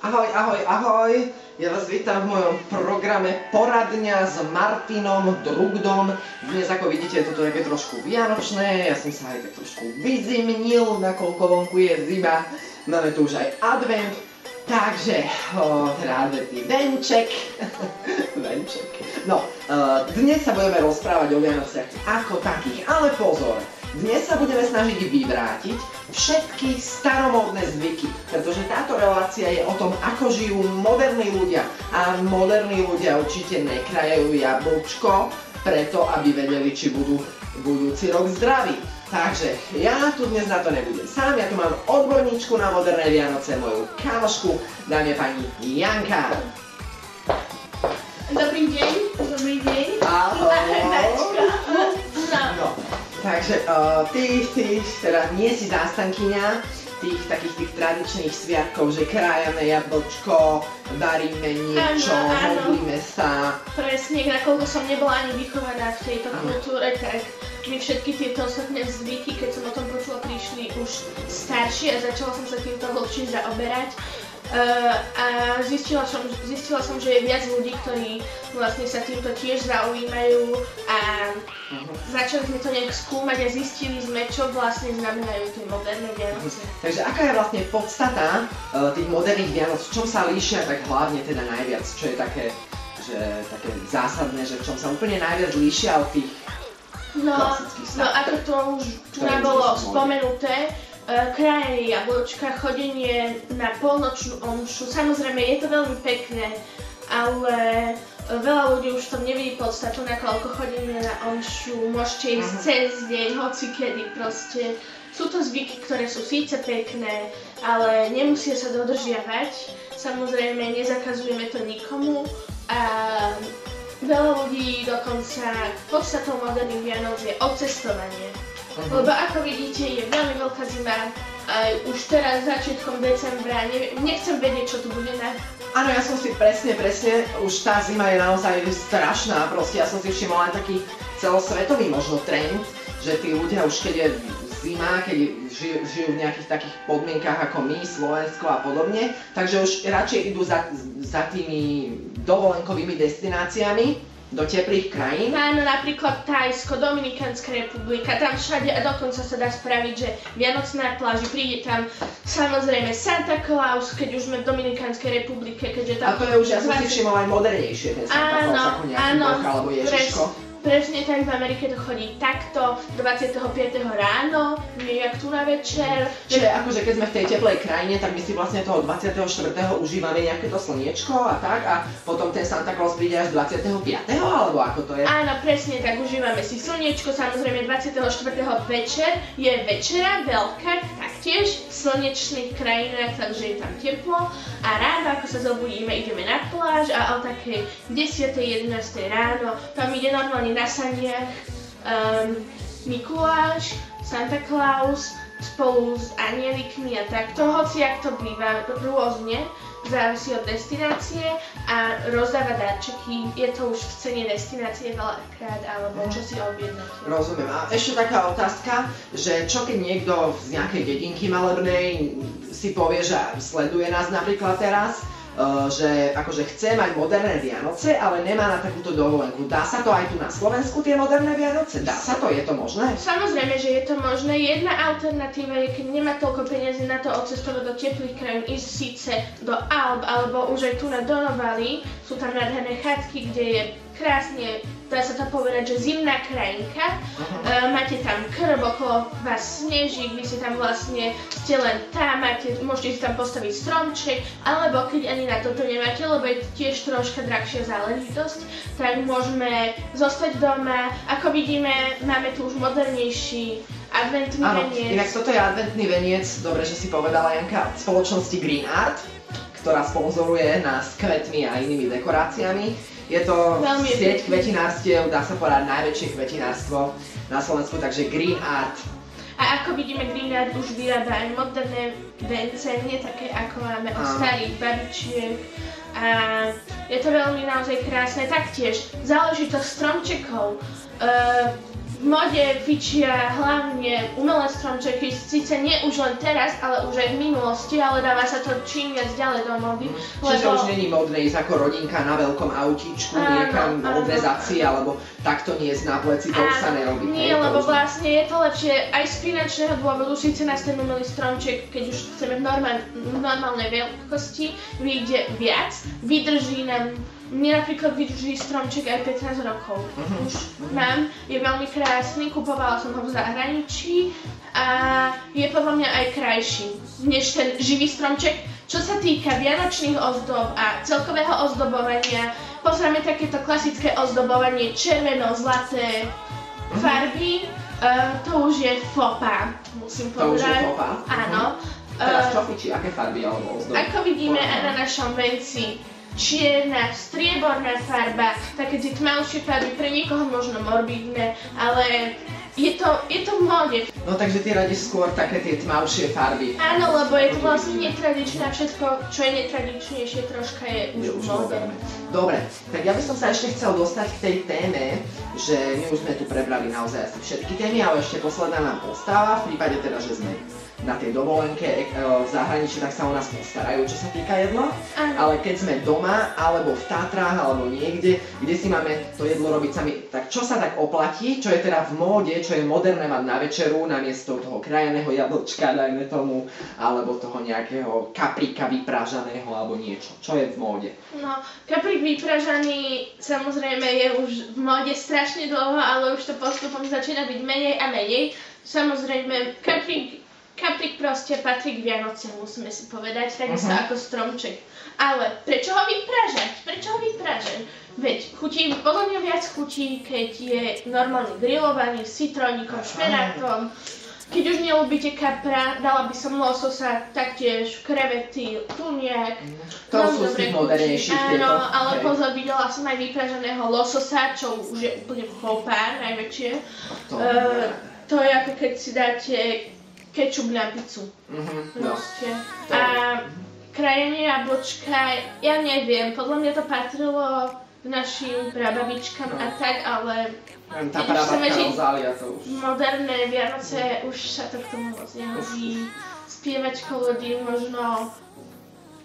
Ahoj, ahoj, ahoj. Ja vás vítam v mojom programe Poradňa s Martinom Drugdom. Dnes, ako vidíte, je to také trošku vianočné. Ja som sa aj tak trošku vyzimnil, nakoľko vonku je zima. Máme tu už aj advent. Takže, teda adventný venček. Venček. No, dnes sa budeme rozprávať o Vianociach ako takých, ale pozor. Dnes sa budeme snažiť vyvrátiť všetky staromódne zvyky, pretože táto relácia je o tom, ako žijú moderní ľudia. A moderní ľudia určite nekrajajú jablčko, preto aby vedeli, či budú budúci rok zdraví. Takže ja tu dnes na to nebudem sám, ja tu mám odborníčku na moderné Vianoce, moju kamošku, dáme pani Janka. Dobrý deň. Dobrý deň. Ahoj. No, takže ty teda nie si zástankyňa takých tradičných sviatkov, že krájame jablčko, varíme niečo, modlíme sa. Presne, nakoľko som nebola ani vychovaná v tejto kultúre, tak mi všetky tieto ostatné zvyky, keď som o tom počula, prišli už staršie a začala som sa týmto hlbšie zaoberať. A zistila som, že je viac ľudí, ktorí vlastne sa týmto tiež zaujímajú a začali sme to nejak skúmať a zistili sme, čo vlastne znamenajú tie moderné Vianoce. Takže aká je vlastne podstata tých moderných Vianoc, v čom sa líšia tak hlavne teda najviac, čo je také zásadné, že v čom sa úplne najviac líšia od tých klasických No ako to už tu nám bolo spomenuté, krajenie jablčka, chodenie na polnočnú omšu, samozrejme je to veľmi pekné, ale veľa ľudí už v tom nevidí podstatu, nakoľko chodenie na omšu, môžete ísť cez deň, hocikedy proste. Sú to zvyky, ktoré sú síce pekné, ale nemusia sa dodržiavať, samozrejme nezakazujeme to nikomu a veľa ľudí dokonca podstatou moderných Vianoc je odcestovanie. Lebo ako vidíte, je veľmi veľká zima, už teraz začiatkom decembra, nechcem vedieť, čo tu bude na... Áno, ja som si presne, už tá zima je naozaj strašná, proste ja som si všimol aj taký celosvetový možno trend, že tí ľudia už keď je zima, keď žijú v nejakých takých podmienkach ako my, Slovensko a podobne, takže už radšej idú za tými dovolenkovými destináciami do teplých krajín. Áno, napríklad Thajsko, Dominikánska republika, tam všade a dokonca sa dá spraviť, že Vianocná pláži, príde tam samozrejme Santa Claus, keď už sme v Dominikánskej republike, keďže tam... A to je už, ja som si všimol aj modernejšie, ten Santa Claus ako nejaký boh alebo Ježiško. Presne tak, v Amerike to chodí takto, 25. ráno, nie jak tu na večer. Čiže akože keď sme v tej teplej krajine, tak my si vlastne toho 24. užívame nejaké to slniečko a tak a potom ten Santa Claus príde až 25. alebo ako to je? Áno, presne tak, užívame si slniečko, samozrejme 24. večer je večera veľká, taktiež v slnečných krajinách, takže je tam teplo a ráno, ako sa zobudíme, ideme na pláž a o takej 10. 11. ráno, tam ide normálne na saniach Mikuláš, Santa Claus spolu s anielikmi a takto, hociak to býva rôzne, závisí od destinácie a rozdáva darčeky, je to už v cene destinácie veľakrát alebo čo si objednáte. Rozumiem. A ešte taká otázka, že čo keď niekto z nejakej dedinky malebnej si povie, že sleduje nás napríklad teraz, že akože chce mať moderné Vianoce, ale nemá na takúto dovolenku. Dá sa to aj tu na Slovensku, tie moderné Vianoce? Dá sa to? Je to možné? Samozrejme, že je to možné. Jedna alternatíva je, keď nemá toľko peniazy na to odcestovať do teplých krajín, ísť síce do Alp, alebo už aj tu na Donovali. Sú tam nádherné chatky, kde je krásne, dá sa to povedať, že zimná krajinka. Máte tam krb, okolo vás snežík, vy si tam vlastne ste len tam, môžete si tam postaviť stromček, alebo keď ani na toto nemáte, lebo je tiež troška drahšia záležitosť, tak môžeme zostať doma. Ako vidíme, máme tu už modernejší adventný veniec. Inak toto je adventný veniec, dobre, že si povedala Janka, spoločnosti Green Art, ktorá sponzoruje nás kvetmi a inými dekoráciami. Je to sieť kvetinárstiev, dá sa povedať najväčšie kvetinárstvo na Slovensku, takže Green Art. A ako vidíme, Green Art už vyrába aj moderné vence, nie také ako máme od starých babičiek. A je to veľmi naozaj krásne. Taktiež záležitosť stromčekov. v mode fičia hlavne umelé stromčeky, síce nie už len teraz, ale už aj v minulosti, ale dáva sa to čím viac ďalej do mody. Čiže už není modné ísť ako rodinka na veľkom autíčku, niekam odvezať si, alebo takto niesť na pleci, to už sa nerobí. Nie, lebo vlastne je to lepšie aj z finančného dôvodu, síce nás ten umelý stromček, keď už chceme v normálnej veľkosti, vyjde viac, vydrží nám. Mne napríklad vydrží stromček aj 15 rokov. Už mám, je veľmi krásny, kupovala som ho v zahraničí a je podľa mňa aj krajší než ten živý stromček. Čo sa týka vianočných ozdob a celkového ozdobovania, pozrieme takéto klasické ozdobovanie červeno-zlaté farby, to už je fopa, musím povedať. To už je fopa? Áno. Teraz čo fičí, aké farby alebo ozdoby? Ako vidíme aj na našom venci, čierna, strieborná farba, také tie tmavšie farby, pre niekoho možno morbidné, ale je to v móde. No takže ty radíš skôr také tie tmavšie farby. Áno, lebo je to vlastne netradičné a všetko, čo je netradičnejšie troška je už moderné. Dobre, tak ja by som sa ešte chcel dostať k tej téme, že my už sme tu prebrali naozaj asi všetky témy, ale ešte posledná nám ostáva, v prípade teda, že sme na tej dovolenke v zahraničí, tak sa o nás postarajú, čo sa týka jedla. Ale keď sme doma, alebo v Tatrách, alebo niekde, kde si máme to jedlo robiť sami, tak čo sa tak oplatí, čo je teda v móde, čo je moderné mať na večeru, namiesto toho krajaného jablčka, dajme tomu, alebo toho nejakého kaprika vypražaného, alebo niečo. Čo je v móde? No, kaprik vypražaný samozrejme je už v móde strašne dlho, ale už to postupom začína byť menej a menej. Samozrejme, kaprik proste patrí k Vianociam, musíme si povedať, takisto ako stromček. Ale prečo ho vypražať? Veď chutí, podľa mňa viac chutí, keď je normálne grillovaný s citrónikom, špenátom. Keď už neľúbite kapra, dala by som lososa, taktiež krevety, tuniak. To sú z tých modernejších tieto. Áno, ale pozor, videla som aj vypraženého lososa, čo už je úplne popár, najväčšie. To je ako keď si dáte kečup na pizzu. A krajenie jablčka, ja neviem, podľa mňa to patrilo k našim prababičkám a tak, ale tá prababka Rozália to už. Moderné Vianoce už sa to k tomu moc nehodí. Spievať koledy možno,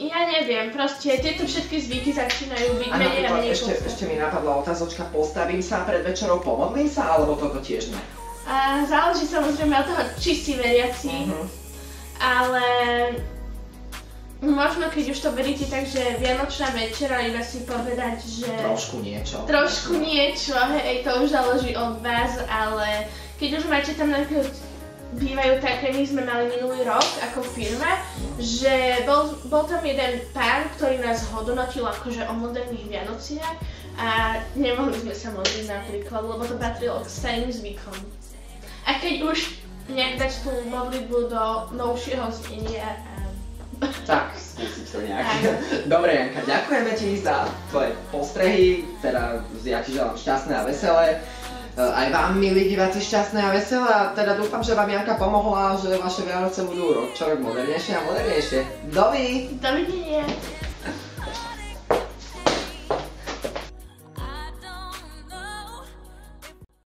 ja neviem, proste tieto všetky zvyky začínajú byť menej a menej podstatné. Ešte mi napadla otázočka, postavím sa pred večerou, pomodlím sa, alebo toto tiež nie? Záleží samozrejme od toho, či si veriaci, ale možno keď už to veríte, takže Vianočná večera, iba si povedať, že trošku niečo, hej, to už záleží od vás, ale keď už máte tam napríklad, bývajú také, my sme mali minulý rok ako firma, že bol tam jeden pán, ktorý nás hodnotil akože o moderných Vianociach a nemohli sme sa modliť napríklad, lebo to patrilo k starým zvykom. A keď už nejak dať tú modlitbu do novšieho znenia. Tak, skúsiť to nejak. Dobre, Janka, ďakujeme ti za tvoje postrehy, teda ja ti želám šťastné a veselé. Aj vám, milí diváci, šťastné a veselé a teda dúfam, že vám Janka pomohla, že vaše Vianoce budú rok čo rok modernejšie a modernejšie. Dovidenia!